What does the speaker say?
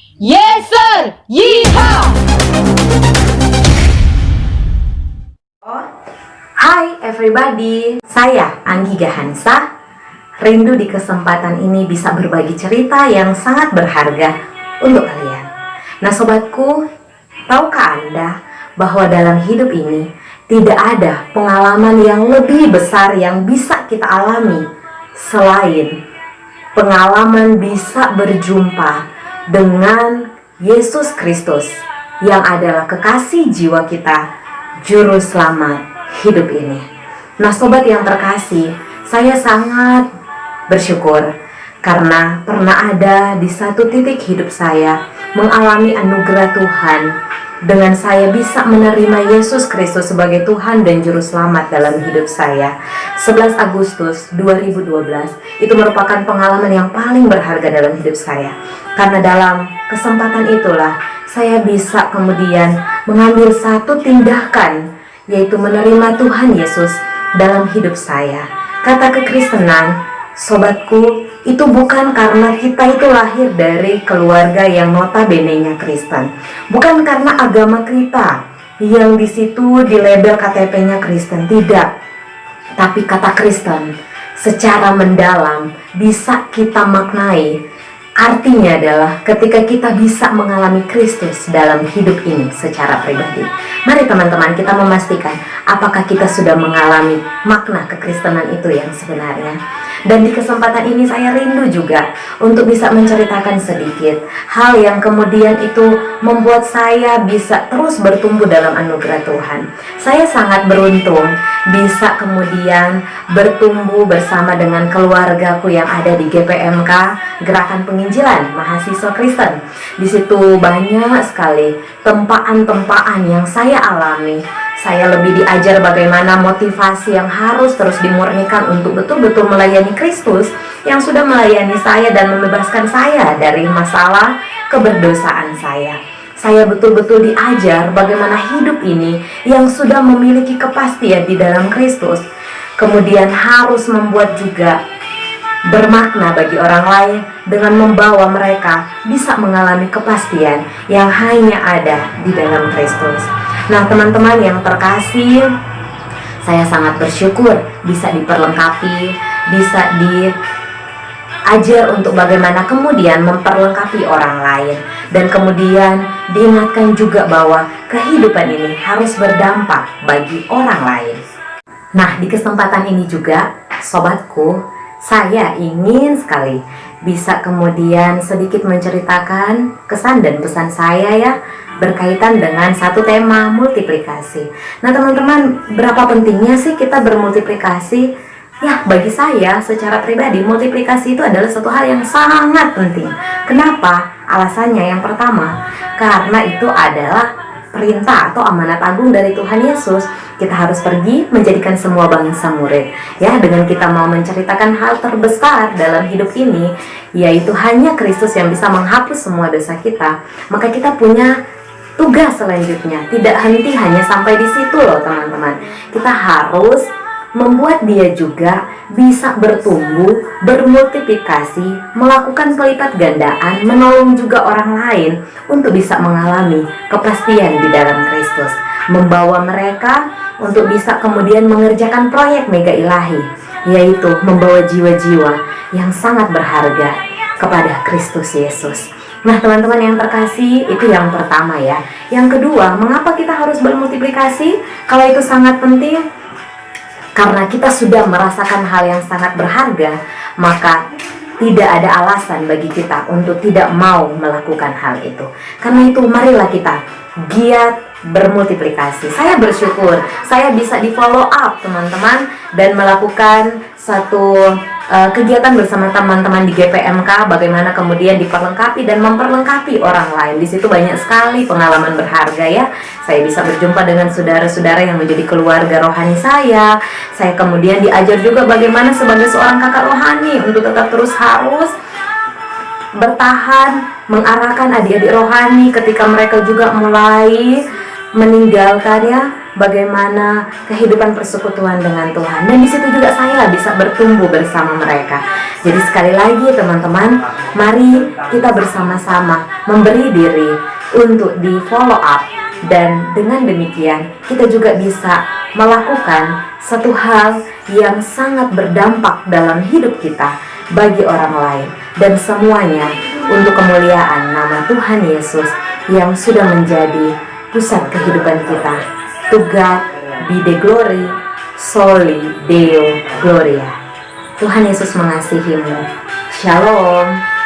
Yes sir! Yeehaw! Hai everybody, saya Anggi Gahansa. Rindu di kesempatan ini bisa berbagi cerita yang sangat berharga untuk kalian. Nah sobatku, tahukah Anda bahwa dalam hidup ini tidak ada pengalaman yang lebih besar yang bisa kita alami selain pengalaman bisa berjumpa dengan Yesus Kristus yang adalah kekasih jiwa kita, juru selamat hidup ini. Nah sobat yang terkasih, saya sangat bersyukur karena pernah ada di satu titik hidup saya mengalami anugerah Tuhan dengan saya bisa menerima Yesus Kristus sebagai Tuhan dan Juru Selamat dalam hidup saya. 11 Agustus 2012 itu merupakan pengalaman yang paling berharga dalam hidup saya. Karena dalam kesempatan itulah saya bisa kemudian mengambil satu tindakan, yaitu menerima Tuhan Yesus dalam hidup saya. Kata kekristenan, sobatku, itu bukan karena kita itu lahir dari keluarga yang notabene-nya Kristen, bukan karena agama kita yang di situ di label KTP-nya Kristen, tidak. Tapi kata Kristen secara mendalam bisa kita maknai. Artinya adalah ketika kita bisa mengalami Kristus dalam hidup ini secara pribadi. Mari teman-teman kita memastikan apakah kita sudah mengalami makna kekristenan itu yang sebenarnya. Dan di kesempatan ini saya rindu juga untuk bisa menceritakan sedikit hal yang kemudian itu membuat saya bisa terus bertumbuh dalam anugerah Tuhan. Saya sangat beruntung bisa kemudian bertumbuh bersama dengan keluargaku yang ada di GPMK, Gerakan Penginjilan Mahasiswa Kristen. Di situ banyak sekali tempaan-tempaan yang saya alami. Saya lebih diajar bagaimana motivasi yang harus terus dimurnikan untuk betul-betul melayani Kristus yang sudah melayani saya dan membebaskan saya dari masalah keberdosaan saya. Saya betul-betul diajar bagaimana hidup ini yang sudah memiliki kepastian di dalam Kristus, kemudian harus membuat juga bermakna bagi orang lain dengan membawa mereka bisa mengalami kepastian yang hanya ada di dalam Kristus. Nah teman-teman yang terkasih, saya sangat bersyukur bisa diperlengkapi, bisa diajar untuk bagaimana kemudian memperlengkapi orang lain. Dan kemudian diingatkan juga bahwa kehidupan ini harus berdampak bagi orang lain. Nah di kesempatan ini juga sobatku, saya ingin sekali bisa kemudian sedikit menceritakan kesan dan pesan saya ya berkaitan dengan satu tema multiplikasi. Nah teman-teman, berapa pentingnya sih kita bermultiplikasi? Ya bagi saya secara pribadi multiplikasi itu adalah satu hal yang sangat penting. Kenapa? Alasannya yang pertama, karena itu adalah perintah atau amanat agung dari Tuhan Yesus. Kita harus pergi menjadikan semua bangsa murid. Ya, dengan kita mau menceritakan hal terbesar dalam hidup ini, yaitu hanya Kristus yang bisa menghapus semua dosa kita, maka kita punya tugas selanjutnya. Tidak henti hanya sampai di situ loh teman-teman. Kita harus membuat dia juga bisa bertumbuh, bermultiplikasi, melakukan pelipat gandaan, menolong juga orang lain untuk bisa mengalami kepastian di dalam Kristus, membawa mereka untuk bisa kemudian mengerjakan proyek mega ilahi, yaitu membawa jiwa-jiwa yang sangat berharga kepada Kristus Yesus. Nah teman-teman yang terkasih, itu yang pertama ya. Yang kedua, mengapa kita harus bermultiplikasi? Kalau itu sangat penting, karena kita sudah merasakan hal yang sangat berharga, maka tidak ada alasan bagi kita untuk tidak mau melakukan hal itu. Karena itu marilah kita giat bermultiplikasi. Saya bersyukur saya bisa di follow up teman-teman dan melakukan satu kegiatan bersama teman-teman di GPMK, bagaimana kemudian diperlengkapi dan memperlengkapi orang lain. Di situ banyak sekali pengalaman berharga ya. Saya bisa berjumpa dengan saudara-saudara yang menjadi keluarga rohani saya. Saya kemudian diajar juga bagaimana sebagai seorang kakak rohani untuk tetap terus harus bertahan mengarahkan adik-adik rohani ketika mereka juga mulai meninggalkan ya bagaimana kehidupan persekutuan dengan Tuhan. Dan di situ juga saya bisa bertumbuh bersama mereka. Jadi sekali lagi teman-teman, mari kita bersama-sama memberi diri untuk di follow up. Dan dengan demikian kita juga bisa melakukan satu hal yang sangat berdampak dalam hidup kita bagi orang lain. Dan semuanya untuk kemuliaan nama Tuhan Yesus yang sudah menjadi pusat kehidupan kita. To God be the glory, soli Deo Gloria. Tuhan Yesus mengasihimu. Shalom.